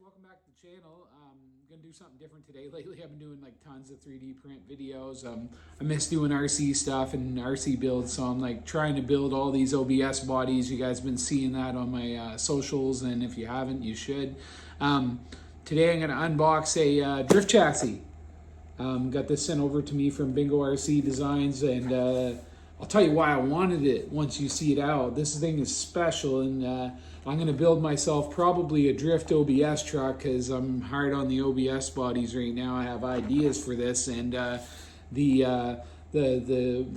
welcome back to the channel. I'm gonna do something different today. Lately I've been doing like tons of 3D print videos. I miss doing RC stuff and RC builds, so I'm like trying to build all these OBS bodies. You guys have been seeing that on my socials, and if you haven't, you should. Today I'm gonna unbox a drift chassis. Got this sent over to me from Bingo RC Designs, and I'll tell you why I wanted it once you see it out. This thing is special, and I'm going to build myself probably a drift OBS truck because I'm hard on the OBS bodies right now. I have ideas for this, and the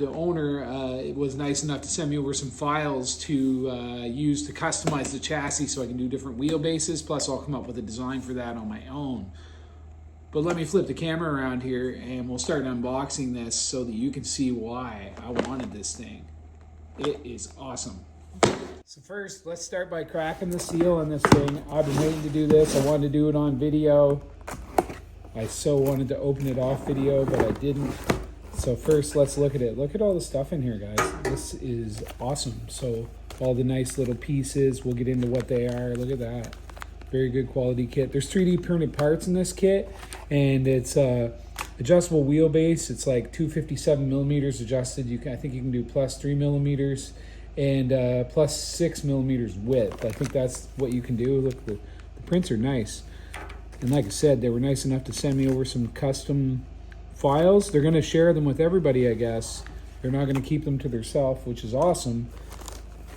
owner was nice enough to send me over some files to use to customize the chassis so I can do different wheelbases. Plus, I'll come up with a design for that on my own. But let me flip the camera around here and we'll start unboxing this so that you can see why I wanted this thing. It is awesome. So first, let's start by cracking the seal on this thing. I've been waiting to do this. I wanted to do it on video. I so wanted to open it off video, but I didn't. So first, let's look at it. Look at all the stuff in here, guys. This is awesome. So all the nice little pieces, we'll get into what they are. Look at that. Very good quality kit. There's 3D printed parts in this kit, and it's adjustable wheelbase. It's like 257 millimeters adjusted. I think you can do plus 3 millimeters and plus 6 millimeters width. I think that's what you can do. Look, the prints are nice. And like I said, they were nice enough to send me over some custom files. They're going to share them with everybody, I guess. They're not going to keep them to themselves, which is awesome.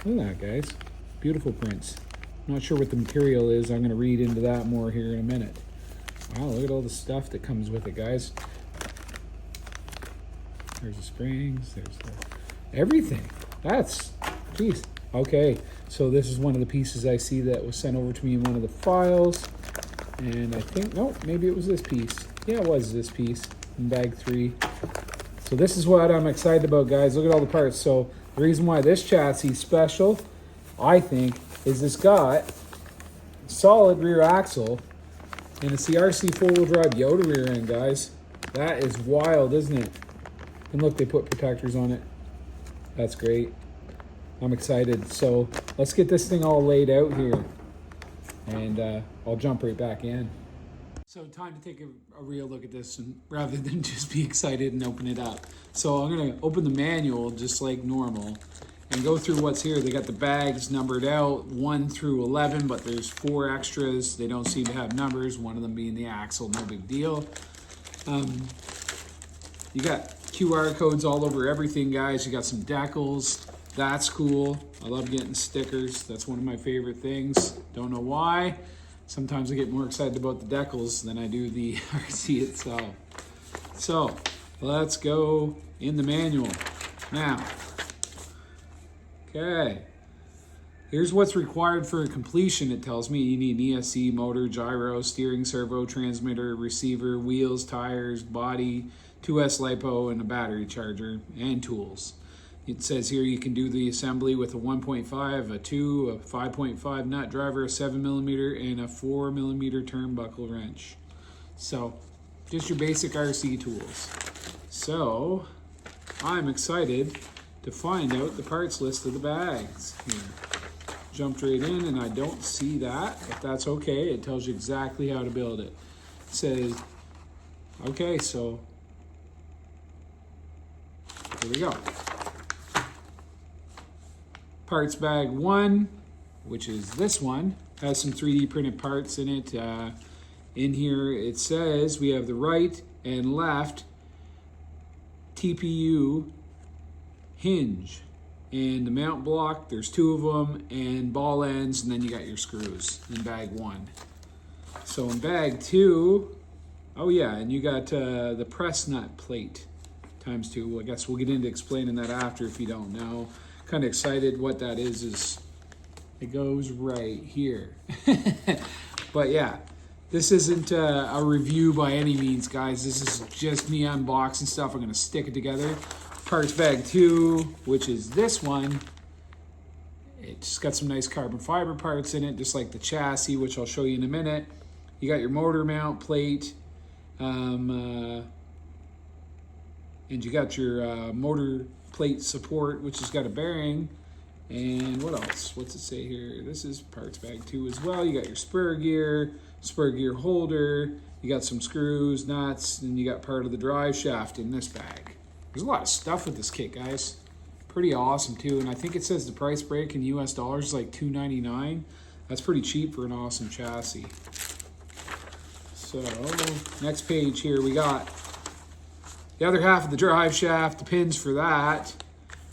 Look at that, guys. Beautiful prints. I'm not sure what the material is. I'm going to read into that more here in a minute. Wow, look at all the stuff that comes with it, guys. There's the springs. There's everything. That's, geez. Okay, so this is one of the pieces I see that was sent over to me in one of the files. And I think, no, maybe it was this piece. Yeah, it was this piece in bag 3. So this is what I'm excited about, guys. Look at all the parts. So the reason why this chassis is special, I think, is it's got solid rear axle, and it's the RC four-wheel drive Yoda rear end, guys. That is wild, isn't it? And look, they put protectors on it. That's great. I'm excited. So let's get this thing all laid out here, and I'll jump right back in. So time to take a real look at this, and rather than just be excited and open it up. So I'm gonna open the manual just like normal and go through what's here. They got the bags numbered out 1 through 11, but there's 4 extras. They don't seem to have numbers, one of them being the axle, no big deal. You got QR codes all over everything, guys. You got some decals. That's cool. I love getting stickers. That's one of my favorite things. Don't know why. Sometimes I get more excited about the decals than I do the RC itself. So let's go in the manual. Now, okay, here's what's required for completion. It tells me you need an ESC, motor, gyro, steering, servo, transmitter, receiver, wheels, tires, body, 2S LiPo, and a battery charger, and tools. It says here you can do the assembly with a 1.5, a 2, a 5.5 nut driver, a 7 millimeter, and a 4 millimeter turnbuckle wrench. So, just your basic RC tools. So, I'm excited to find out the parts list of the bags here. Jumped right in and I don't see that, but that's okay. It tells you exactly how to build it. It says, okay, so here we go. Parts bag 1, which is this one, has some 3D printed parts in it. In here it says we have the right and left TPU hinge, and the mount block, there's 2 of them, and ball ends, and then you got your screws in bag 1. So in bag 2, oh yeah, and you got the press nut plate times 2. Well, I guess we'll get into explaining that after if you don't know. Kind of excited. What that is it goes right here. But yeah, this isn't a review by any means, guys. This is just me unboxing stuff. I'm gonna stick it together. Parts bag 2, which is this one, it's got some nice carbon fiber parts in it, just like the chassis, which I'll show you in a minute. You got your motor mount plate, and you got your motor plate support, which has got a bearing, And what else? What's it say here? This is parts bag 2 as well. You got your spur gear holder. You got some screws, nuts, and you got part of the drive shaft in this bag. There's a lot of stuff with this kit, guys. Pretty awesome too. And I think it says the price break in US dollars is like $2.99. That's pretty cheap for an awesome chassis. So next page here, we got the other half of the drive shaft, the pins for that.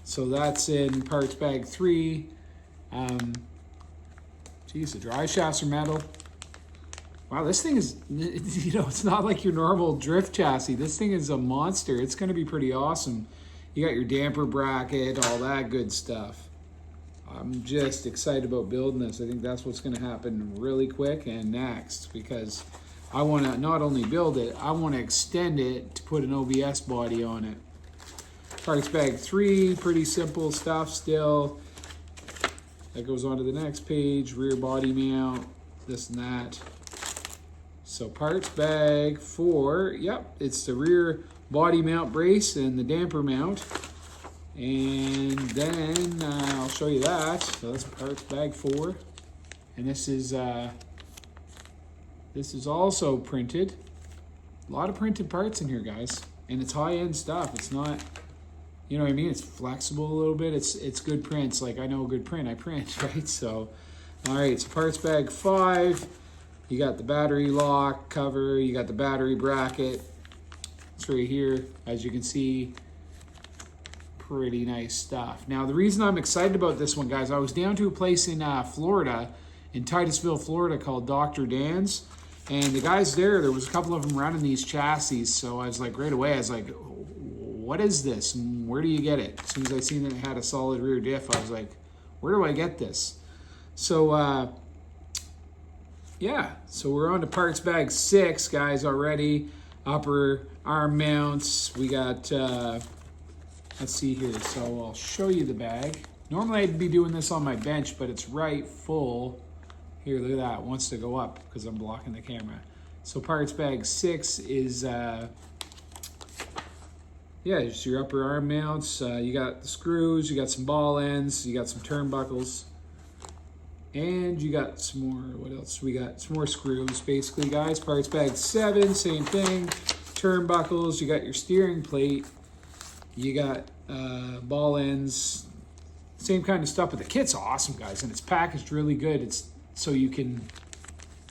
So that's in parts bag 3. Geez, the drive shafts are metal. Wow, this thing is, you know, it's not like your normal drift chassis. This thing is a monster. It's going to be pretty awesome. You got your damper bracket, all that good stuff. I'm just excited about building this. I think that's what's going to happen really quick and next, because I want to not only build it, I want to extend it to put an OBS body on it. Parts bag 3, pretty simple stuff still. That goes on to the next page, rear body mount, this and that. So parts bag 4, yep, it's the rear body mount brace and the damper mount. And then I'll show you that. So that's parts bag 4. And this is also printed. A lot of printed parts in here, guys. And it's high-end stuff. It's not, you know what I mean? It's flexible a little bit. It's good prints. Like, I know a good print. I print, right? So, all right, so parts bag 5. You got the battery lock cover. You got the battery bracket. It's right here, as you can see. Pretty nice stuff. Now, the reason I'm excited about this one, guys, I was down to a place in Florida, in Titusville, Florida, called Dr. Dan's. And the guys there was a couple of them running these chassis. So I was like, right away, I was like, what is this? And where do you get it? As soon as I seen that it had a solid rear diff, I was like, where do I get this? So, yeah, so we're on to parts bag 6, guys, already. Upper arm mounts. We got, let's see here. So I'll show you the bag. Normally I'd be doing this on my bench, but it's right full. Here, look at that. It wants to go up because I'm blocking the camera. So parts bag 6 is, yeah, just your upper arm mounts. You got the screws, you got some ball ends, you got some turnbuckles. And you got some more, what else? We got some more screws, basically, guys. Parts bag 7, same thing. Turnbuckles, you got your steering plate. You got ball ends. Same kind of stuff, but the kit's awesome, guys. And it's packaged really good. It's so you can,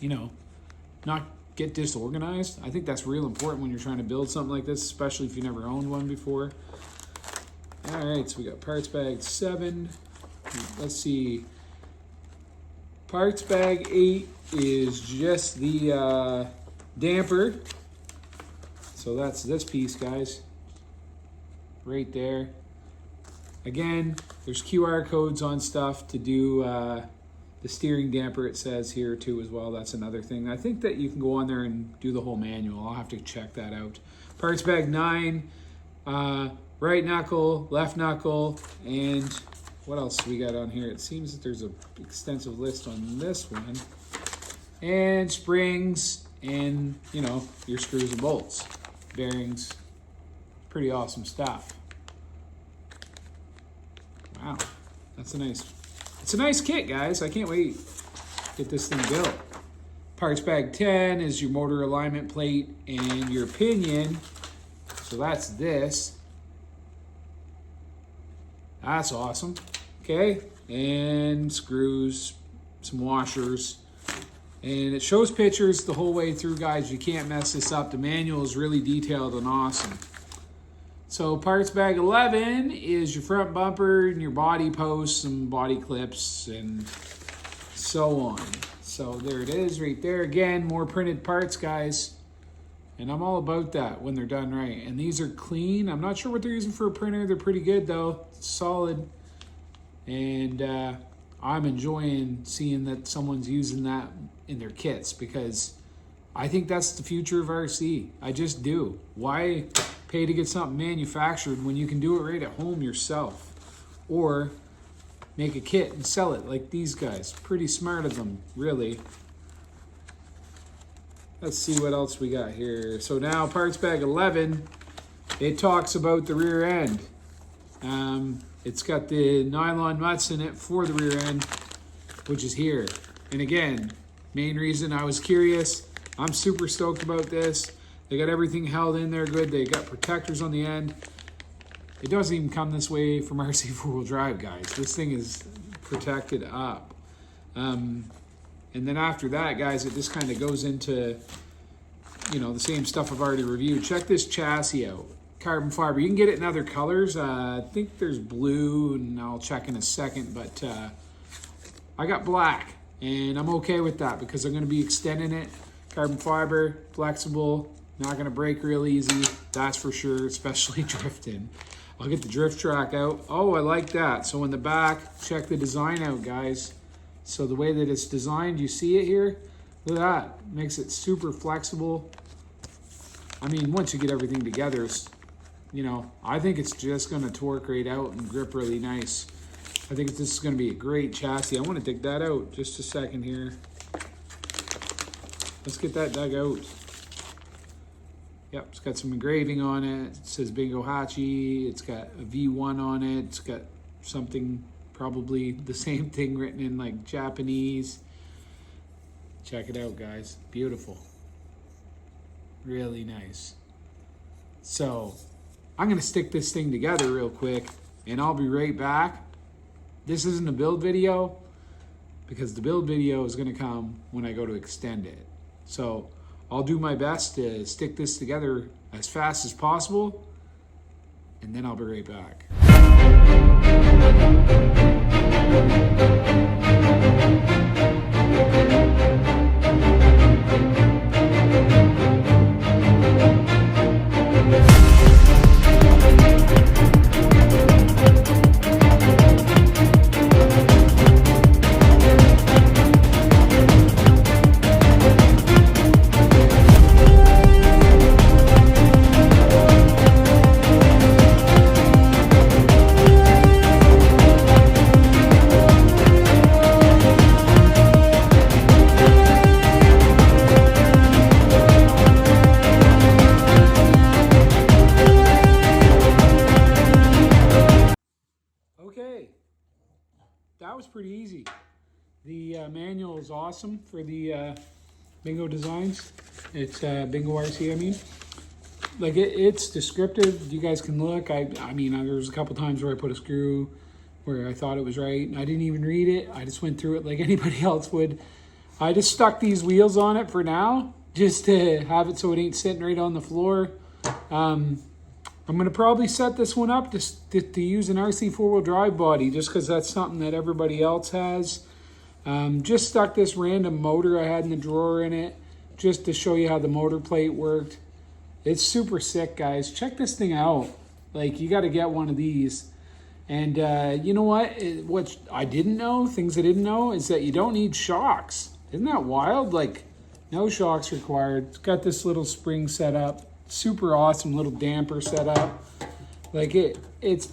you know, not get disorganized. I think that's real important when you're trying to build something like this, especially if you never owned one before. All right, so we got parts bag 7. Let's see. Parts bag 8 is just the damper. So that's this piece, guys. Right there. Again, there's QR codes on stuff to do the steering damper, it says here too as well. That's another thing. I think that you can go on there and do the whole manual. I'll have to check that out. Parts bag 9, right knuckle, left knuckle, and what else do we got on here? It seems that there's an extensive list on this one. And springs and, you know, your screws and bolts, bearings. Pretty awesome stuff. Wow, that's it's a nice kit, guys. I can't wait to get this thing built. Parts bag 10 is your motor alignment plate and your pinion. So that's this. That's awesome. Okay, and screws, some washers. And it shows pictures the whole way through, guys. You can't mess this up. The manual is really detailed and awesome. So parts bag 11 is your front bumper and your body posts, some body clips, and so on. So there it is right there. Again, more printed parts, guys. And I'm all about that when they're done right. And these are clean. I'm not sure what they're using for a printer. They're pretty good, though. It's solid. And I'm enjoying seeing that someone's using that in their kits, because I think that's the future of RC. I just do. Why pay to get something manufactured when you can do it right at home yourself? Or make a kit and sell it like these guys. Pretty smart of them, really. Let's see what else we got here. So now parts bag 11, it talks about the rear end. It's got the nylon nuts in it for the rear end, which is here. And again, main reason I was curious, I'm super stoked about this. They got everything held in there good. They got protectors on the end. It doesn't even come this way from RC four-wheel drive, guys. This thing is protected up. And then after that, guys, it just kind of goes into, you know, the same stuff I've already reviewed. Check this chassis out. Carbon fiber. You can get it in other colors. I think there's blue, and I'll check in a second, but I got black, and I'm okay with that because I'm going to be extending it. Carbon fiber, flexible, not going to break real easy, that's for sure, especially drifting. I'll get the drift track out. Oh, I like that. So in the back, check the design out, guys. So the way that it's designed, you see it here? Look at that. Makes it super flexible. I mean, once you get everything together, it's, you know, I think it's just going to torque right out and grip really nice. I think this is going to be a great chassis. I want to dig that out just a second here. Let's get that dug out. Yep, it's got some engraving on it. It says Bingo Hachi. It's got a V1 on it. It's got something, probably the same thing written in like Japanese. Check it out, guys. Beautiful. Really nice. So I'm going to stick this thing together real quick, and I'll be right back. This isn't a build video because the build video is going to come when I go to extend it. So I'll do my best to stick this together as fast as possible, and then I'll be right back. Okay, that was pretty easy. The manual is awesome for the Bingo designs. It's Bingo RC, I mean. Like, it's descriptive. You guys can look. I mean, there was a couple times where I put a screw where I thought it was right, and I didn't even read it. I just went through it like anybody else would. I just stuck these wheels on it for now, just to have it so it ain't sitting right on the floor. I'm going to probably set this one up to use an RC four-wheel drive body, just because that's something that everybody else has. Just stuck this random motor I had in the drawer in it, just to show you how the motor plate worked. It's super sick, guys. Check this thing out. Like, you got to get one of these. And you know what? What I didn't know, things I didn't know, is that you don't need shocks. Isn't that wild? Like, no shocks required. It's got this little spring set up. Super awesome little damper set up. Like, it's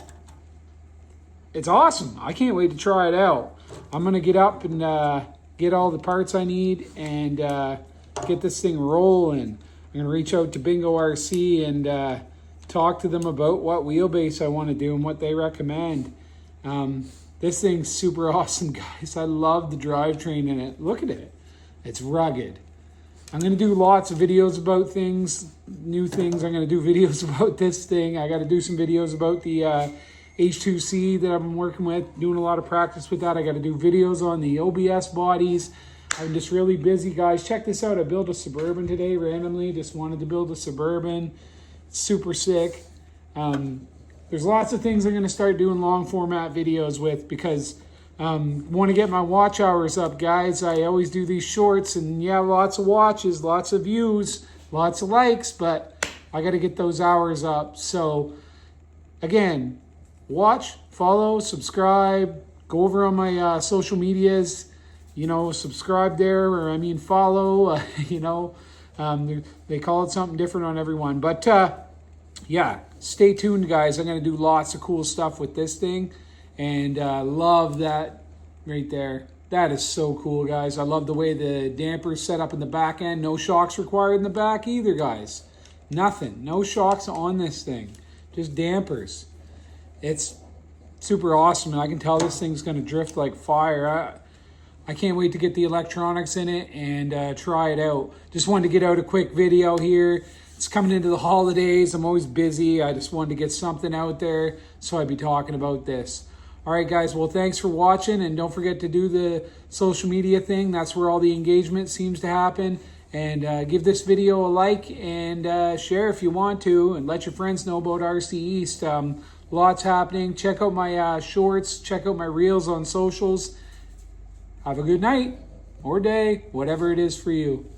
awesome. I can't wait to try it out. I'm going to get up and get all the parts I need and get this thing rolling. I'm going to reach out to Bingo RC and talk to them about what wheelbase I want to do and what they recommend. This thing's super awesome, guys. I love the drivetrain in it. Look at it. It's rugged. I'm going to do lots of videos about things, new things. I'm going to do videos about this thing. I got to do some videos about the H2C that I've been working with, doing a lot of practice with that. I got to do videos on the OBS bodies. I'm just really busy, guys. Check this out. I built a Suburban today randomly. Just wanted to build a Suburban. It's super sick. There's lots of things I'm going to start doing long format videos with because want to get my watch hours up, guys. I always do these shorts and yeah, lots of watches, lots of views, lots of likes, but I got to get those hours up. So again, watch, follow, subscribe, go over on my social medias, you know, subscribe there, or I mean follow, you know, they call it something different on everyone. But yeah, stay tuned, guys. I'm going to do lots of cool stuff with this thing. And love that right there. That is so cool, guys. I love the way the damper's set up in the back end. No shocks required in the back either, guys. Nothing. No shocks on this thing. Just dampers. It's super awesome, and I can tell this thing's going to drift like fire. I can't wait to get the electronics in it and try it out. Just wanted to get out a quick video here. It's coming into the holidays. I'm always busy. I just wanted to get something out there, so I'd be talking about this. All right, guys. Well, thanks for watching, and don't forget to do the social media thing. That's where all the engagement seems to happen. And give this video a like and share if you want to, and let your friends know about RC East. Lots happening. Check out my shorts. Check out my reels on socials. Have a good night or day, whatever it is for you.